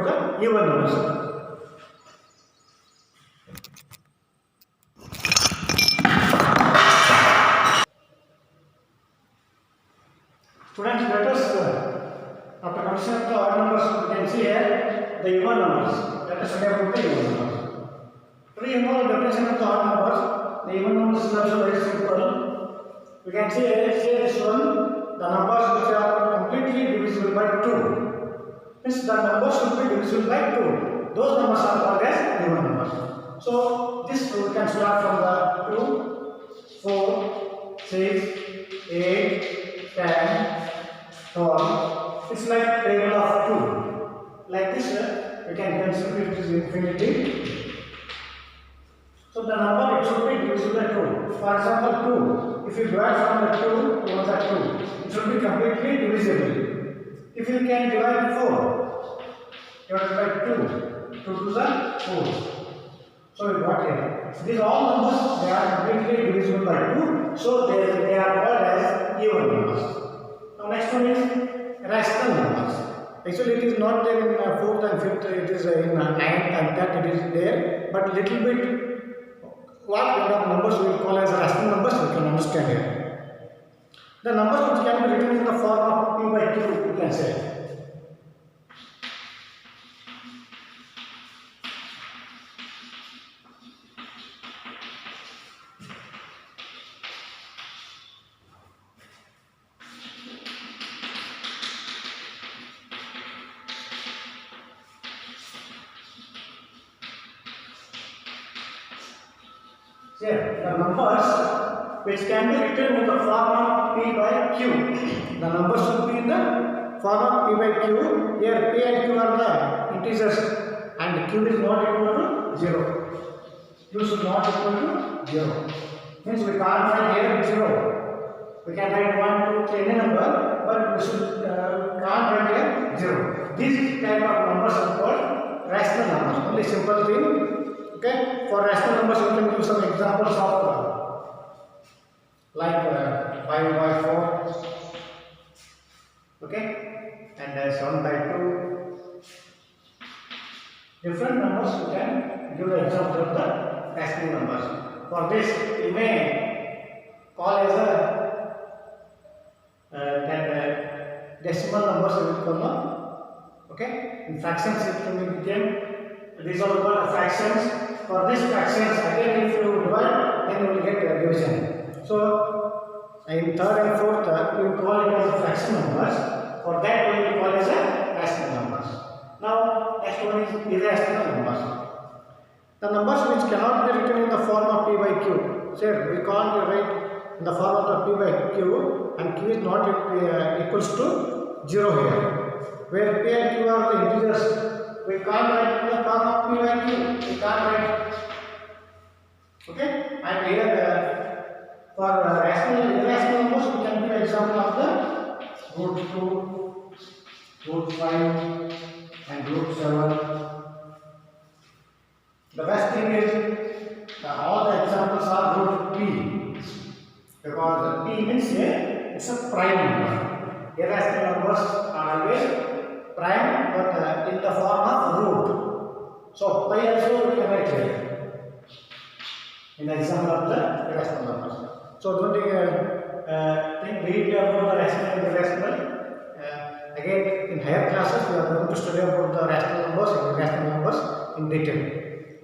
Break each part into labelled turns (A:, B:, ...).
A: the even numbers. Students, let us after condition of the odd numbers, you can see here the even numbers. Let us study about the even numbers. Today you know the definition of the odd numbers. The even numbers is also very simple. We can see this one, the numbers which are completely divisible by 2. Means the numbers should be divisible by 2. Those numbers are called as even numbers. So this we can start from the 2, 4, 6, 8, 10, 12. It's like table of 2. Like this, we can consider it is infinity. So the number it should be divisible by 2. For example, 2. If you divide from the 2 to the 2, it should be completely divisible. If you can divide 4, divided by 2, 2 to the 4. So we got here. These all numbers they are completely divisible by 2. So they are called as even numbers. Now next one is rational numbers. Actually it is not there in 4th and 5th. It is in 9th and 10th. It is there, but little bit. What kind of numbers we will call as rational numbers we can understand here. The numbers which can be written in the form of p by q, we can say. Here, the numbers which can be written in the form of p by q. The numbers should be in the form of p by q. Here, p and q are the integers, and q is not equal to 0. Q should not equal to 0. Means we can't write here 0. We can write 1, 2, 3 any number, but we should can't write here 0. These type of numbers are called rational numbers. Only simple thing. Okay, for rational numbers we can give some examples of like 5 by 4, okay, and 7 by 2. Different numbers we can give the example of the rational numbers. For this, we may call as that decimal numbers will come. Okay, in fractions it can become. These are called fractions. For these fractions, again if you divide, then you will get a division. So, in 3rd and 4th, we will call it as fraction numbers. For that, we will call it as rational numbers. Now, next one is irrational numbers. The numbers which cannot be written in the form of p by q. Sir, we can't write in the form of the p by q, and q is not equals to 0 here. Where p and q are the integers. We can't write in the form of p by q. We can't write. Okay? And here for rational irrational numbers, we can give example of the root 2, root 5, and root 7. The best thing is all the examples are root p, because p means it's a prime number. Irrational numbers are always prime, but in the form of root. So pi also we can write here in the example of the irrational numbers. So don't think deeply about the rational and irrational. Again, in higher classes we are going to study about the rational numbers and irrational numbers in detail.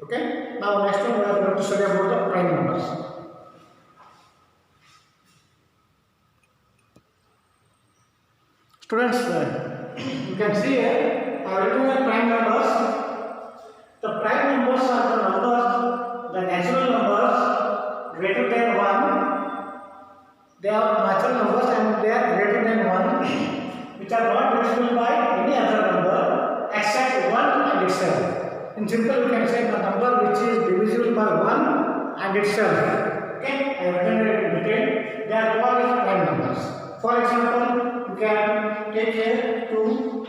A: Okay. Now next one we are going to study about the prime numbers. Students, you can see here I have written the prime numbers. The prime numbers are the numbers, the natural numbers greater than 1. They are natural numbers and they are greater than 1, which are not divisible by any other number except 1 and itself. In simple, you can say the number which is divisible by 1 and itself. Okay, I have written it in detail. They are called as prime numbers. For example, you can take here 2,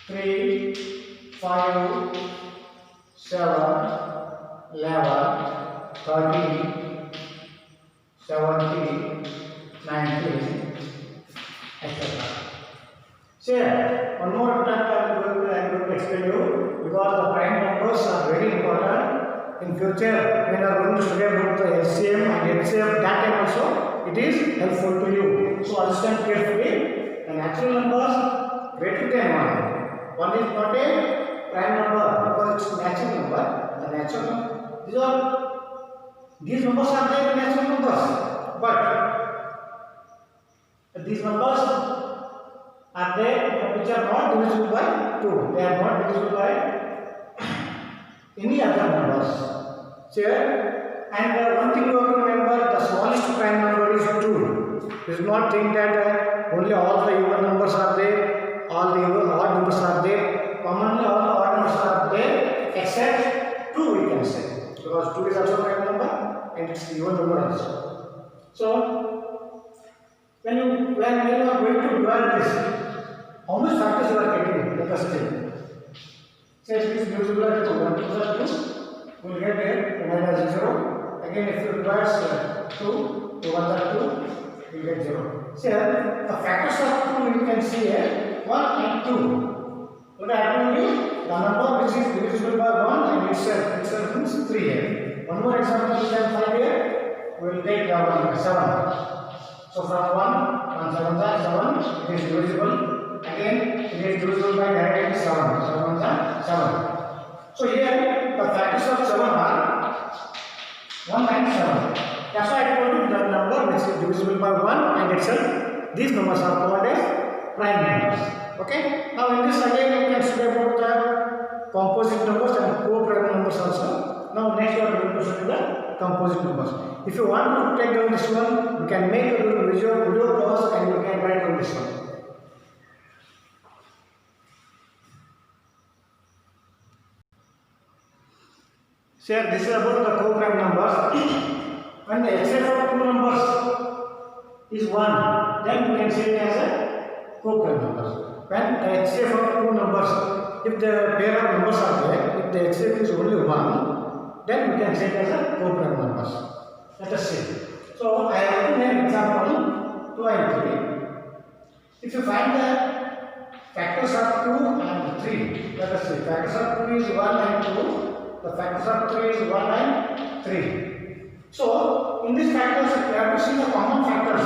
A: 3, 5, 7, 11, 13, 17, 19, etc. So, one more time I will to explain you because the prime numbers are very important. In future, when you are going to study about the LCM and HCF, that time also it is helpful to you. So understand carefully. The natural numbers greater than 1. 1 is not a prime number because it's a natural number. The natural these numbers are there natural numbers, but these numbers are there which are not divisible by 2. They are not divisible by any other numbers. Sure. And one thing you have to remember, the smallest prime number is 2. You should not think that only all the even numbers are there, all the odd numbers are there. Commonly all the odd numbers are there except 2, we can say, because 2 is also a prime number and it's even number also. So when you are going to divide this, how much factors you are getting? Let us see. Say it is divisible by 2. 1 2 2. We will get there minus 0. Again, if you divide 2 to 1 2, you will get 0. So the factors of 2 you can see here 1 and 2. What I told you, the number which is divisible by 1 and itself means 3 here. One more example you can find here. We will take the 7. So from 1 7 it is divisible. Again, it is divisible by directly 7. 7. So here the factors of 7 are 1 and 7. That's why I told you the number which is divisible by 1 and itself. These numbers are called as prime numbers. Okay. Now in this again you can study about the composite numbers and co-prime numbers also. Now next we are going to study the composite numbers. If you want to take down this one, you can make a video pause and you can write down this one. Here this is about the co-prime numbers. When the HCF of two numbers is 1, then you can say it as a co-prime numbers. When the HCF of two numbers, if the pair of numbers are there, if the HCF is only 1, then we can say it as a co-prime numbers. Let us see. So I have written an example 2 and 3. If you find the factors of 2 and 3, let us see. Factors of 2 is 1 and 2. The factors of 3 is 1 and 3. So in these factors, we have to see the common factors.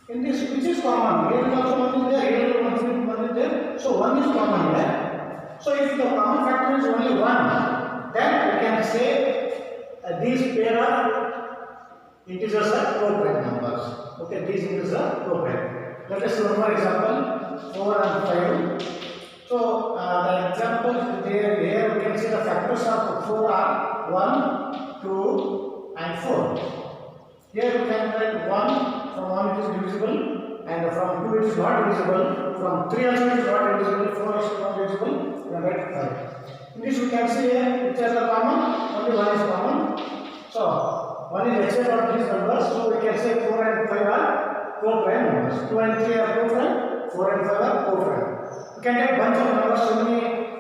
A: In this, which is common? Here is also 1 is there, here is 1 is there. So 1 is common here. So if the common factor is only 1, then we can say these pair of integers are co-prime numbers. Okay, these integers are co-prime. Let us see one more example, 4 and 5. So the example here we can see the factors of 4 are 1, 2 and 4. Here we can write 1, from 1 it is divisible and from 2 it is not divisible, from 3 also it is not divisible, 4 is not divisible, we can write 5. In this we can see here which are the common, only 1 is common. So 1 is HCF of these numbers, so we can say 4 and 5 are co-prime numbers. 2 and 3 are co-prime, 4 and 5 are co-prime. We can take bunch of numbers, so many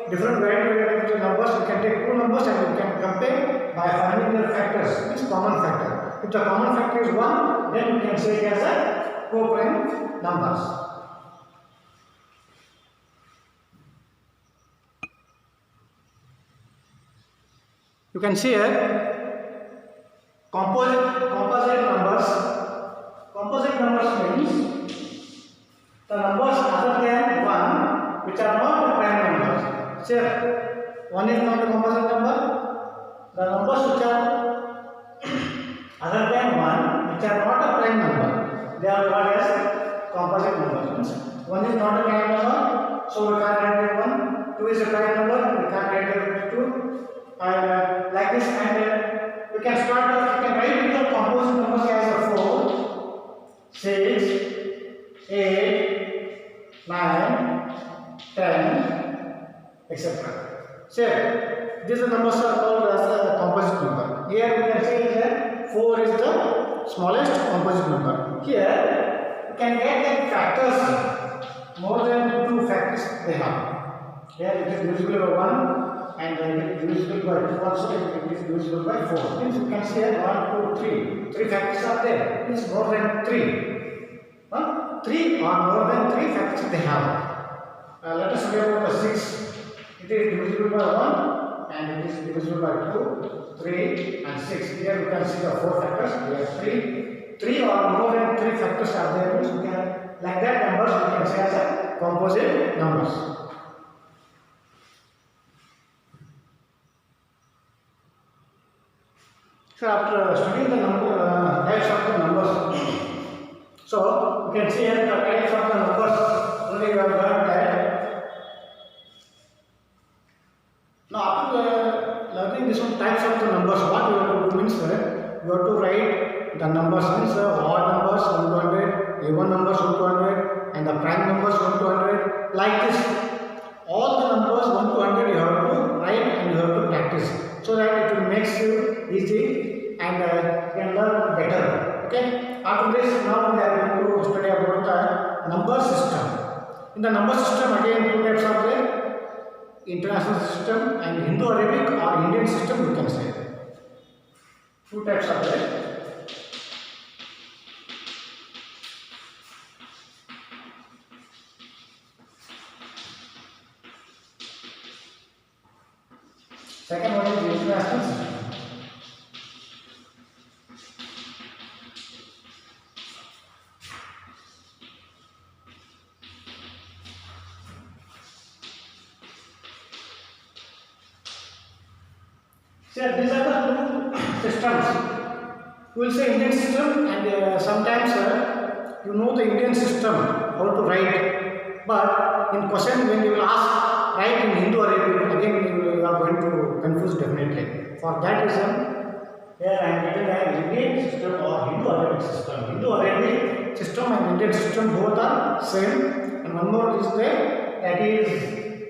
A: different variety of numbers. We can take 2 numbers and we can compare by finding their factors, which is common factor. If the common factor is 1, then we can say it as a co-prime numbers. You can see here composite numbers. Composite numbers means the numbers other than 1 which are not prime numbers. Say 1 is not a composite number. The numbers which are other than 1 which are not a prime number, they are called as composite numbers. 1 is not a prime number, so we can't write it 1. 2 is a prime number, we can't write it 2. And like this, and we can start. We can write the composite numbers as a 4, 6, 8, 9, 10, etc. So these numbers are called as a composite number. Here we can say that 4 is the smallest composite number. Here we can get the factors, more than 2 factors they have. Here it is divisible by 1 and it is divisible by 2 also, it is divisible by 4. Means you can see here 1, 2, 3. 3 factors are there. It is more than 3. 3 or more than 3 factors they have. Let us say about the 6. It is divisible by 1 and it is divisible by 2, 3 and 6. Here you can see the 4 factors. We have 3 or more than 3 factors are there. So we can, like that numbers we can say as a composite numbers. So after studying the types of the numbers, so you can see here the types of the numbers. Only you have learned that. Now after learning this one types of the numbers, what you have to do means you have to write the numbers means odd numbers 1 to 100, even numbers 1 to 100, and the prime numbers 1 to 100. Like this, all the numbers 1 to 100 you have to write and you have to practice, so that it will make you easy and you can learn better. Okay. After this, now we are going to study about the number system. In the number system, again 2 types are there: international system and Hindu-Arabic or Indian system. You can say 2 types are there. Second one is the international system. So these are the 2 systems. We will say Indian system, and sometimes you know the Indian system how to write, but in question when you will ask write in Hindu-Arabic, again you are going to confuse definitely. For that reason, here I am written as Indian system or Hindu-Arabic system. Hindu-Arabic system and Indian system both are same, and one more is there, that is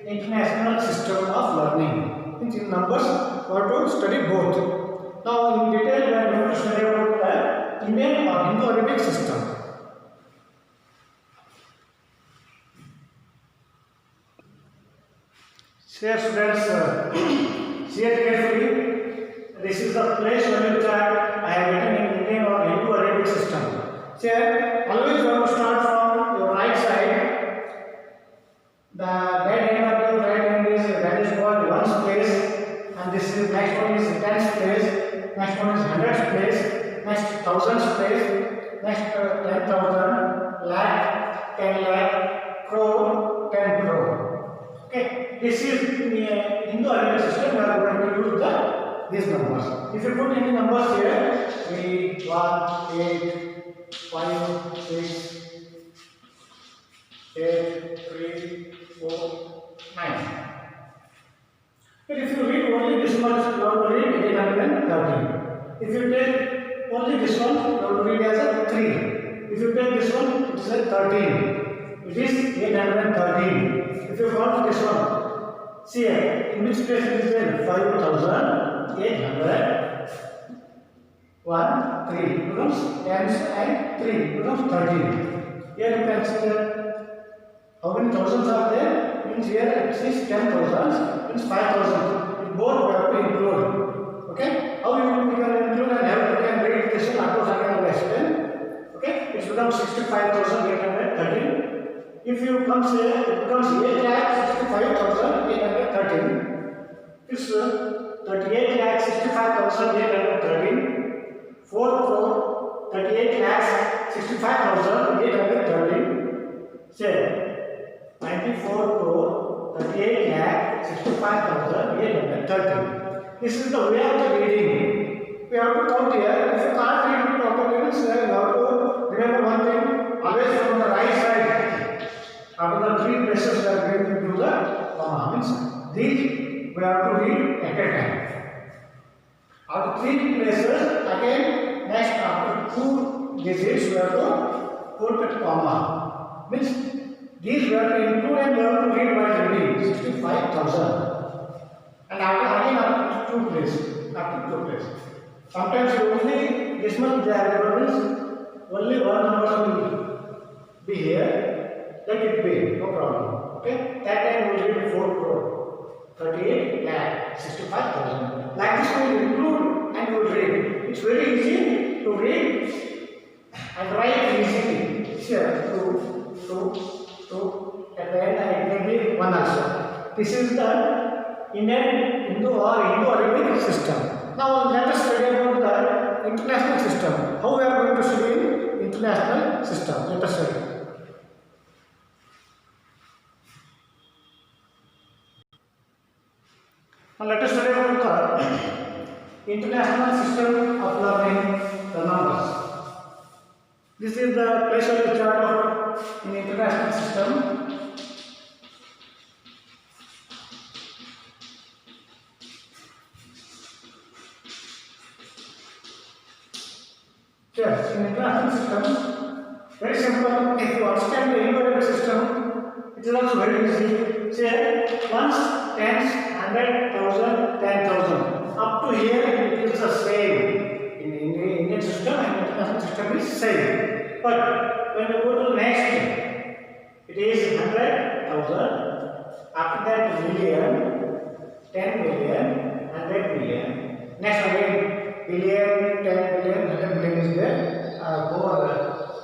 A: international system of learning. In numbers, we have to study both. Now in detail we are going to study about the Indian or Hindu-Arabic system. Here students, see it carefully. This is the place where I have written in Indian or Hindu-Arabic system. Here always you have to start from your right side. The right hand of your right hand is that is called ones place, and this is next one is tens place, next one is hundreds place, next thousands place, next 10,000, lakh, 10 lakh, crore, 10 crore. Okay, this is Hindu-Arabic system. We are going to use these numbers. If you put any numbers here, 3, 1, 8, 5, 6, 8, 3, 4, 9. But if you read only this one, you have to read 813. If you take only this one, you have to read as a 3. If you take this one, it is a 13. It is 813. If you count this one, see here, in which place it is there? 5,800. 1, 3 becomes tens and 3 becomes 13. Here you can see that how many thousands are there? Means here it says 10,000, means 5,000. In both we have to include. Okay? How you can include and how you can read this one? After I will explain. Okay? It becomes 65,813. If you come say it becomes 8,65,813. This 38,65,813. 4 crore 38,65,813. Say 94 crore 38,65,813. This is the way of the reading. We have to count here. If you can't read it properly, you have to remember one thing. Always from the right side. After the 3 places we are going to do the comma. Means these we have to read at a time. After 3 places, again next after 2 digits we have to put a comma. Means these we have to include and we have to read while reading 65,000. And after 2 places. After 2 places. Sometimes only this much they are available. Only one number will be here. Let it be, no problem. Okay? That time we will read 4 crore 38,65,000. Like this we will include and we will read. It's very easy to read and write easily. It's here 2, 2, 2. At the end, it may be 1 also. This is the Indian Hindu or Indo-Arabic system. Now let us study about the international system. How we are going to study international system? Let us study. Now let us study about the international system of learning the numbers. This is the place of the chart of in international system. Yes, in international system, very simple. If you understand the Indo-Arabic system, it is also very easy. Say ones, tens, 100,000, 10,000. Up to here, it is the same. In Indian system and international system is same. But when you go to the next, it is 100,000. After that, million, 10 million, 100 million. Next again, billion, 10 billion, 100 billion is there.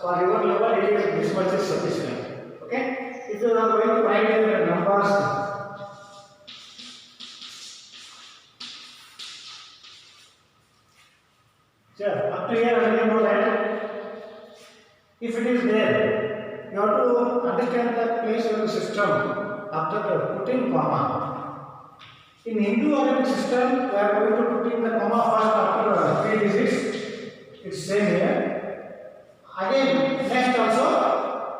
A: For your level, it is this much is sufficient. Okay? If you are going to write the numbers, sure, up to here, you know that if it is there, you have to understand the place of the system after putting comma. In Hindu-Arabic system, we are going to put in the comma first after 3 digits. It's same here. Again, next also,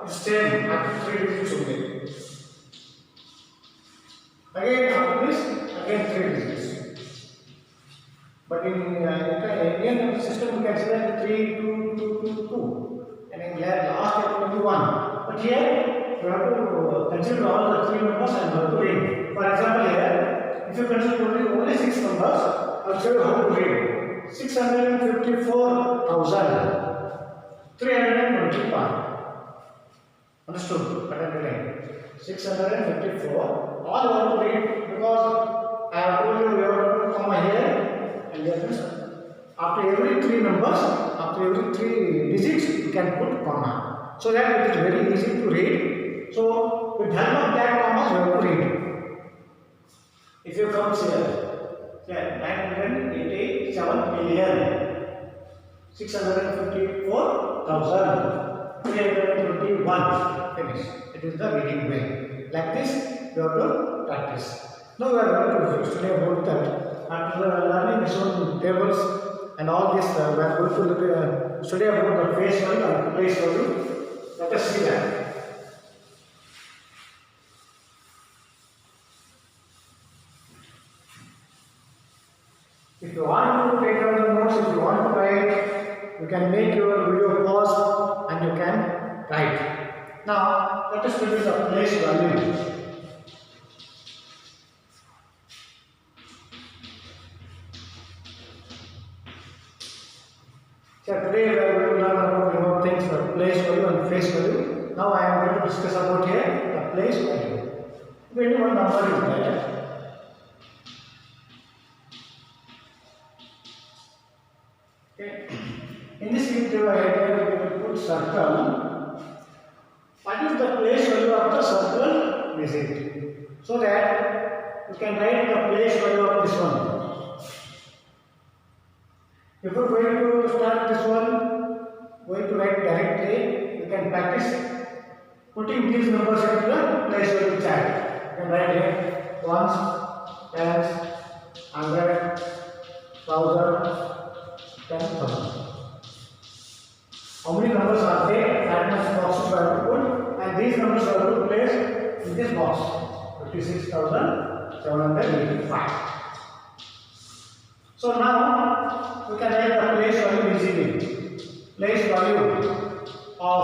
A: it's same after 3 digits only. Again, after this, again 3 digits. But in Indian system, we can say that 3, 2, 2, 2, 2. And in the last, it will be 1. But here, we have to consider all the 3 numbers and how to read. For example, here, if you consider only 6 numbers, I'll show you how to read. 654,321. Understood? 654. All you have to read because I have told you we have to put comma here and here. After every 3 numbers, after every 3 digits, you can put comma. So that it is very easy to read. So with help of that comma, you have to read. If you come here, 987 million, 654,321. Finish. It is the reading way. Like this, you have to practice. Now we are going to study about that. After learning this one tables and all this, we are going to look, study about the face value and place value. Let us see that. If you want to take out the notes, if you want to write, you can make your video pause and you can write. Now, let us study the place value. So today we are going to learn about more things for place value and face value. Now I am going to discuss about here the place value. When one number is there, in this video, I will put circle. What is the place value of the circle visit? So that you can write the place value of this one. If you are going to start this one, going to write directly, you can practice putting these numbers into the place value chart. You can write here ones, tens, 100, 1000. 10,000. How many numbers are there? That much boxes are to put, and these numbers are to place in this box. 56,785. So now we can write the place value easily. Place value of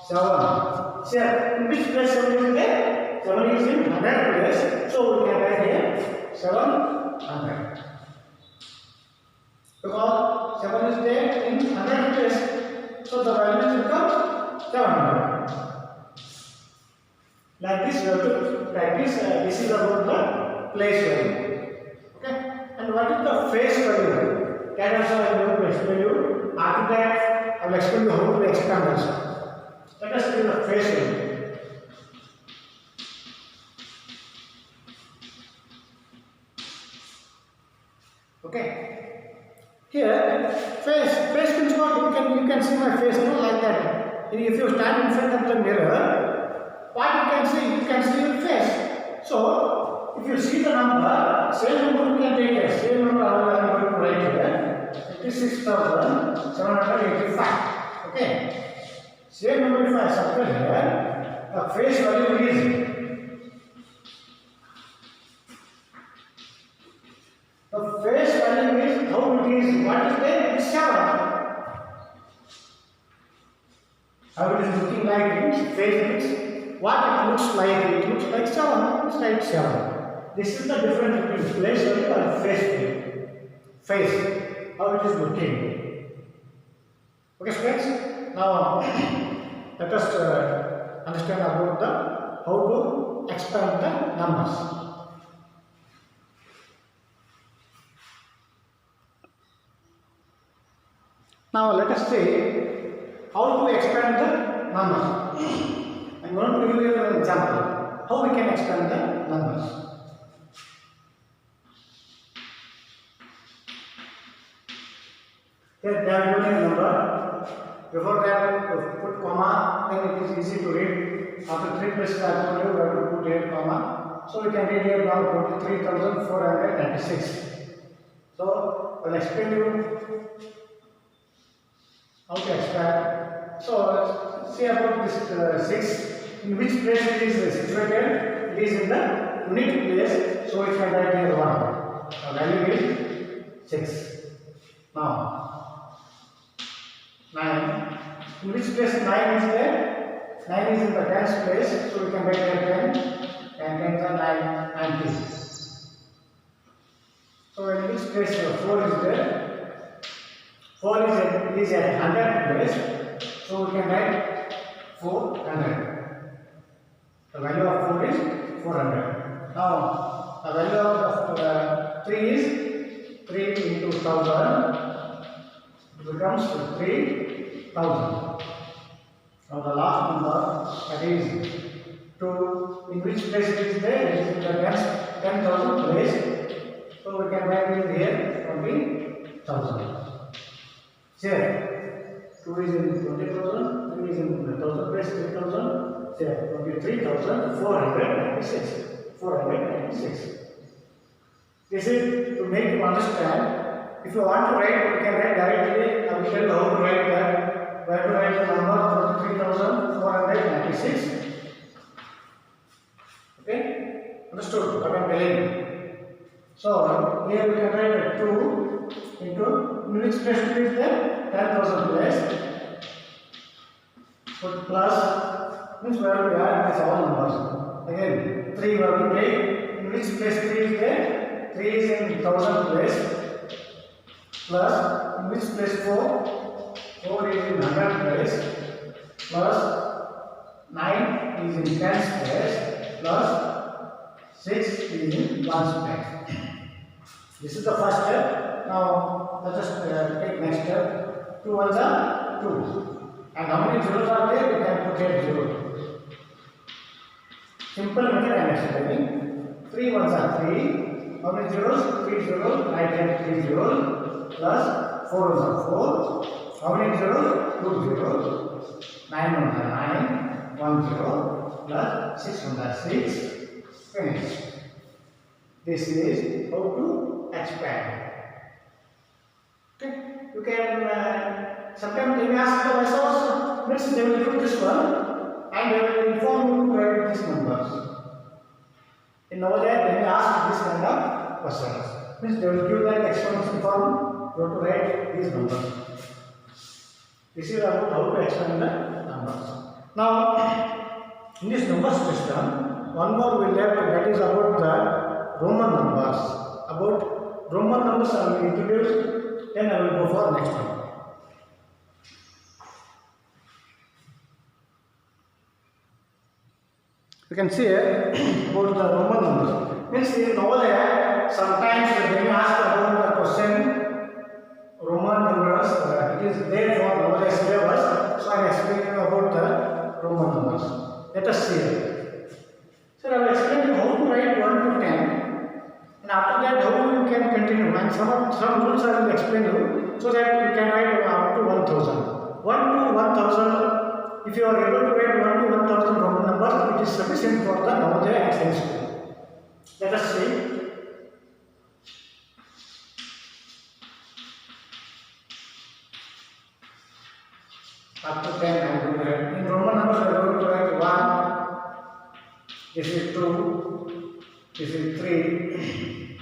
A: 7. Say in which place 7 is there? 7 is in 100 place. So we can write here 700. Because 7 is there in 100 place, so the value becomes 700. Like this, you have to practice. This is about the place value. Okay. And what is the face value? That also I am going to explain you. After that, I will explain you how to expand also. Let us see the face value. Okay. Here, face means what? You can see my face, like that. If you stand in front of the mirror, what you can see your face. So, if you see the number, same number you can take it. Same number I am going to write here. 56,785. Okay. Same number if I circle here, the face value is. The face value is how it is. What is there? It's 7. How it is looking like it, face means what it looks like. It looks like 7. It's like 7. This is the difference between place value and face value. Face, how it is looking. Okay, friends. Now let us understand about the how to expand the numbers. Now let us see how to expand the numbers. I am going to give you an example how we can expand the numbers. Here they are given a number. Before that, put comma, then it is easy to read. After 3 places I told you, we have to put here comma. So we can read here now 23,496. So I will explain you how to expand. So let's see about this 6. In which place it is situated? It is in the unit place. So we can write here 1. The value is 6. Now 9. In which place 9 is there? 9 is in the tens place. So we can write here 10. And 10 are 9, 90. So in which place 4 is there? 4 is at 100 place, so we can write 400. The value of 4 is 400. Now, the value of 3 is 3 into 1000. It becomes 3000. Now, the last number, that is 2. In which place it is there? It is in the 10,000 place. So we can write it here 20,000. Here, 2 is in 20,000, 3 is in 1,000 place, 3,000, here, 23,496. 496. This is to make you understand. If you want to write, you can write directly. I will tell you how to write that. We have to write the number 23,496. Okay? Understood what I am telling you? So, here we can write 2 into which place it is there? 10,000 place. Put plus means we have to add these all numbers. Again, 3 we have to take. In which place 3 is there? 3 is in 1000 place. Plus, in which place 4? 4 is in 100 place. Plus, 9 is in tens place. Plus, 6 is in ones place. This is the first step. Now, let us take next step. 2 ones are 2. And how many zeros are there? We can put here 0. Simple method I am explaining. 3 ones are 3. How many zeros? 3 zeros. Write here 3 zeros. Plus 4 ones are 4. How many zeros? 2 zeros. 9 ones are 9. 1 zero. Plus 6 ones are 6. Finish. This is how to expand. Okay. You can sometimes they may ask the vice versa. Means they will give this one and they will inform you to write these numbers. In Navodaya they may ask this kind of questions. Means they will give like explanation form. You have to write these numbers. This is about how to expand the numbers. Now, in this number system, one more we will have that is about the Roman numbers. About Roman numbers I will introduce, then I will go for next one. You can see about the Roman numbers. Means in Navodaya, sometimes when you ask about the question, Roman numbers, it is there for Navodaya syllabus. So I am explaining about the some rules I will explain you so that you can write up to 1000. 1 to 1000. If you are able to write 1 to 1000 Roman numbers, it is sufficient for the Navodaya and Science School. Let us see. Up to 10 I will write. In Roman numbers I am going to write 1, this is 2, this is 3,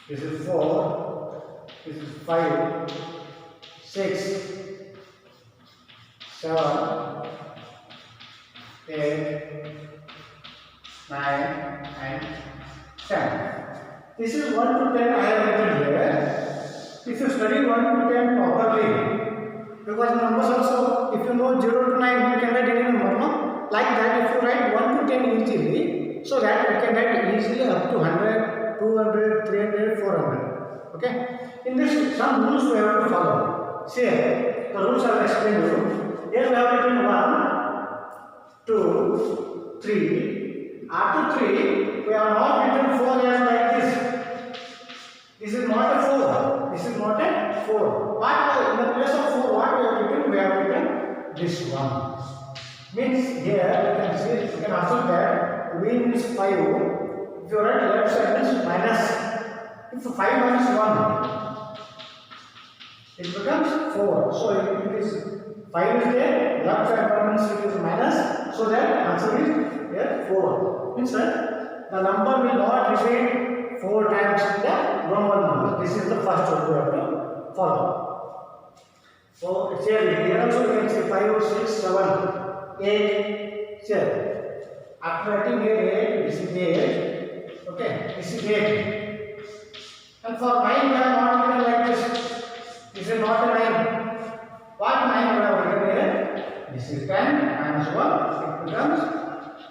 A: this is 4, this is 5, 6, 7, 8, 9 and 10. This is 1 to 10 I have written here. If you study 1 to 10 properly, because numbers also, if you know 0 to 9, you can write any number, no? Like that, if you write 1 to 10 easily, so that you can write easily up to 100, 200, 300, 400. Okay? In this, some rules we have to follow. See, the rules I will explain to you. Here we have written 1, 2, 3. After 3, we have not written 4 as like this. This is not a 4. This is not a 4. What in the place of 4, what we have written? We have written this one. Means here you can see, you can observe that V means 5. If you write left side means minus. If 5 minus 1, it becomes 4. So it is 5 is there, left side means it is minus. So that answer is here 4. Means that the number will not repeat 4 times in the Roman number. This is the first one we have to follow. So here also you can say 5, 6, 7, 8. Here after writing here 8, this is 8. Okay, this is 8. And for 9 we have not written like this. This is not a 9. What 9 we have written here? This is 10 minus 1. It becomes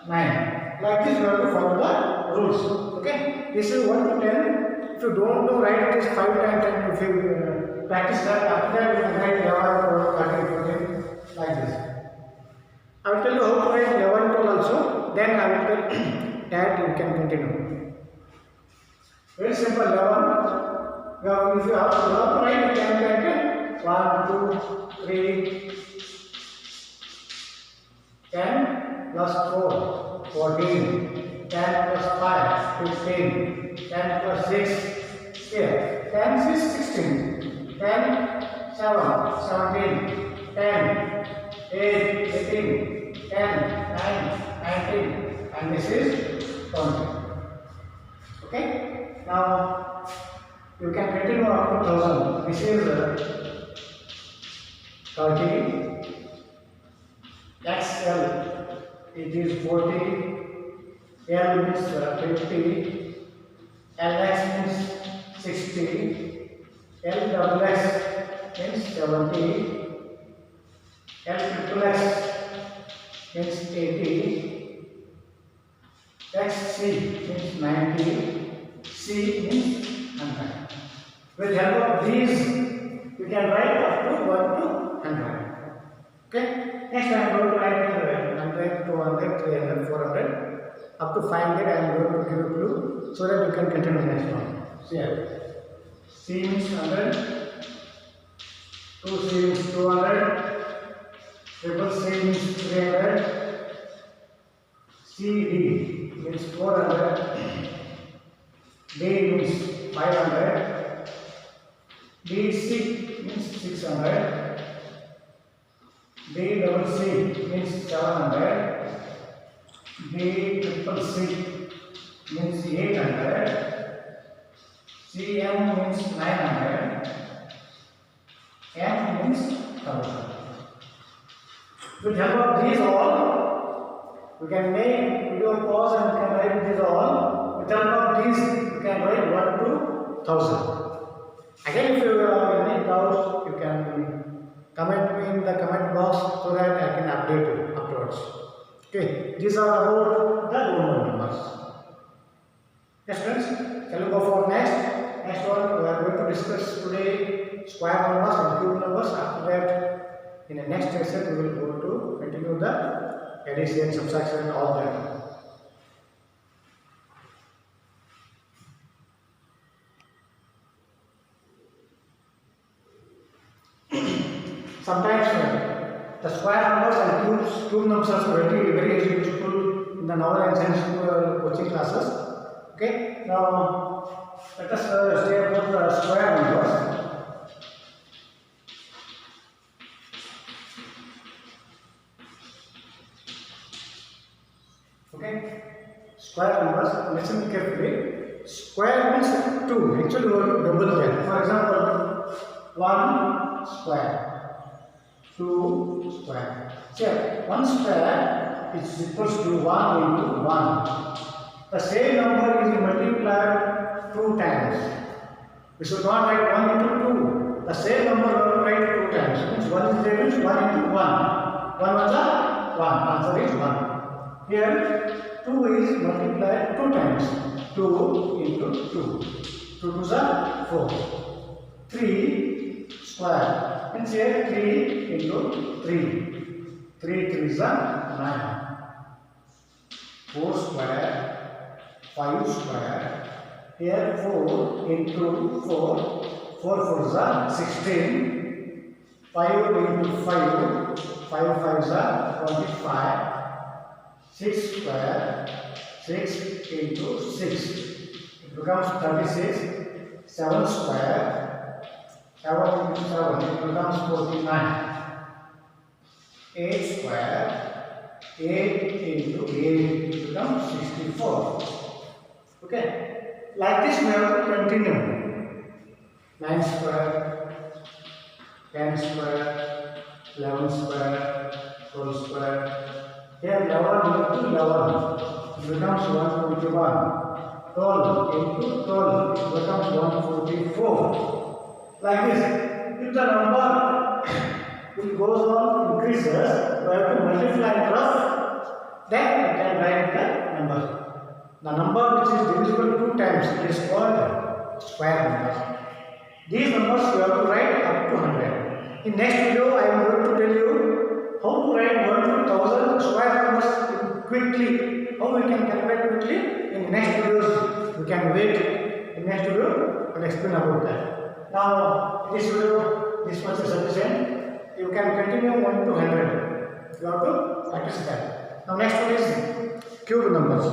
A: 9. Like this we have to follow the rules. Okay, this is 1 to 10. If you don't know, write this 5 times, and if you practice that, after that you can write 11, 13, 14 like this. I will tell you how to write 11, 12 also. Then I will tell that you can continue. Very simple 11. If you have to write, you can write 1, 2, 3, 10 plus 4, 14, 10 plus 5, 15, 10 plus 6, here, 10 is 16, 10, 7, 17, 10, 8, 18, 10, 9, 19, and this is 20. Okay? Now, you can continue up to 1000. This is 30, XL, it is 40, L means 50, LX means 60, LXX means 70, LXXX means 80, XC means 90, C means 100. With the help of these, we can write up to 1 to 100. Okay? Next I am going to write 100, 200, 300, 400. Up to 500 I am going to give a clue so that you can continue the next one. See here. C means 100, 2C means 200, triple C means 300, CD means 400, D means 500, DC means 600, D double C means 700, D triple C means 800, CM means 900, M means 1000. With help of these all, we can make video pause and we can write these all. With help of these, you can write 1 to 1000. Again, if you have any doubts, you can comment me in the comment box so that I can update you afterwards. Okay, these are about the Roman numbers. Yes, friends, shall we go for next? Next one, we are going to discuss today square numbers and cube numbers. After that, in the next lesson, we will go to continue the addition, subtraction, all that. sometimes the square numbers and cube numbers are very useful in the novel and science coaching classes. Okay, now let us say about the square numbers. Okay, square numbers, listen carefully. Square means 2. Actually, we have to double that. For example, 1 square, 2 square. Check. 1 square is equals to 1 into 1. The same number is multiplied 2 times. We should not write 1 into 2. The same number we have to write 2 times. Means 1 is there, means 1 into 1. 1 was a 1. Answer is 1. Here 2 is multiplied 2 times. 2 into 2. 2 to the 4. 3 square. Means here 3 into 3. 3 3 is 9. 4 square. 5 square. Here 4 into 4. 4 4 is 16. 5 into 5. 5 5 is 25. 6 square, 6 into 6, it becomes 36. 7 square, 7 into 7, it becomes 49. 8 square, 8 into 8, it becomes 64. Okay, like this we have to continue. 9 square, 10 square, 11 square, 12 square. Here 11 into 11, it becomes 121. 12 into 12, it becomes 144. Like this, if the number it goes on increases, we have to multiply rough, then we can write the number. The number which is divisible 2 times is called square number. These numbers we have to write up to 100. In next video, I am going to tell you how to write 1 to 1000 square numbers quickly. How we can calculate quickly? In next videos, we can wait. In next video, I will explain about that. Now, in this video, this much is sufficient. You can continue 1 to 100. You have to practice that. Now, next one is cube numbers.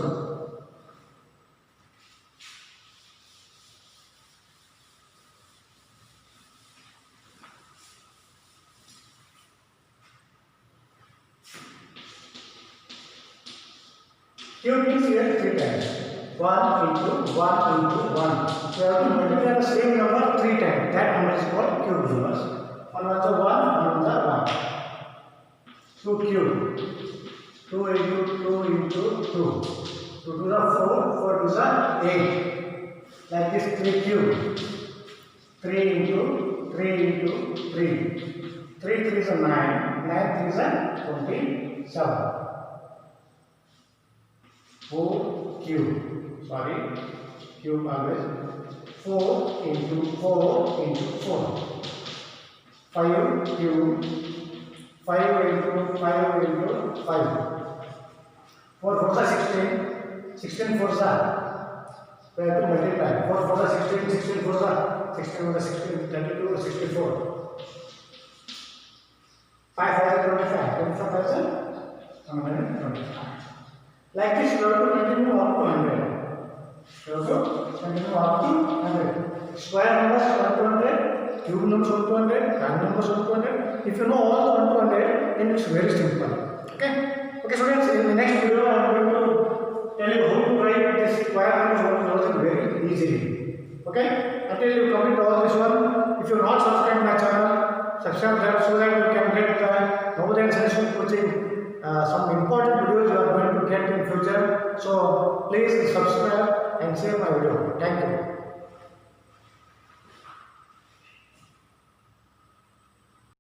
A: Cube means here 3 times. 1 into 1 into 1. So you have to multiply the same number 3 times. That number is called cube numbers. 1 was a 1, 1 was a 1. 2 cube. 2 into 2 into 2. 2 to the 4, 4 to the 8. Like this 3 cube. 3 into 3 into 3. 3 3 is a 9. 9 3 is a 27. 4 cube, cube always, 4 into 4 into 4, 5 cube, 5 into 5 into 5, 4 4 is 16, 16 4 is we have to multiply, 4 4 is 16, 16 4 is 16 1 is 16, 32 64, 5 5 is 25, 25 is 125. Like this, you have to continue up to 100. You have to continue up to 100. Square numbers 1 to 100, cube numbers 1 to 100, prime numbers 1 to 100. If you know all the 1 to 100, then it's very simple. Okay? Okay, students, in the next video, I am going to tell you how to write this square numbers very easily. Okay? Until you complete all this one, if you are not subscribed my channel, subscribe that so that you can get the Navodaya Science coaching. Some important videos you are going to get in future. So please subscribe and share my video. Thank you.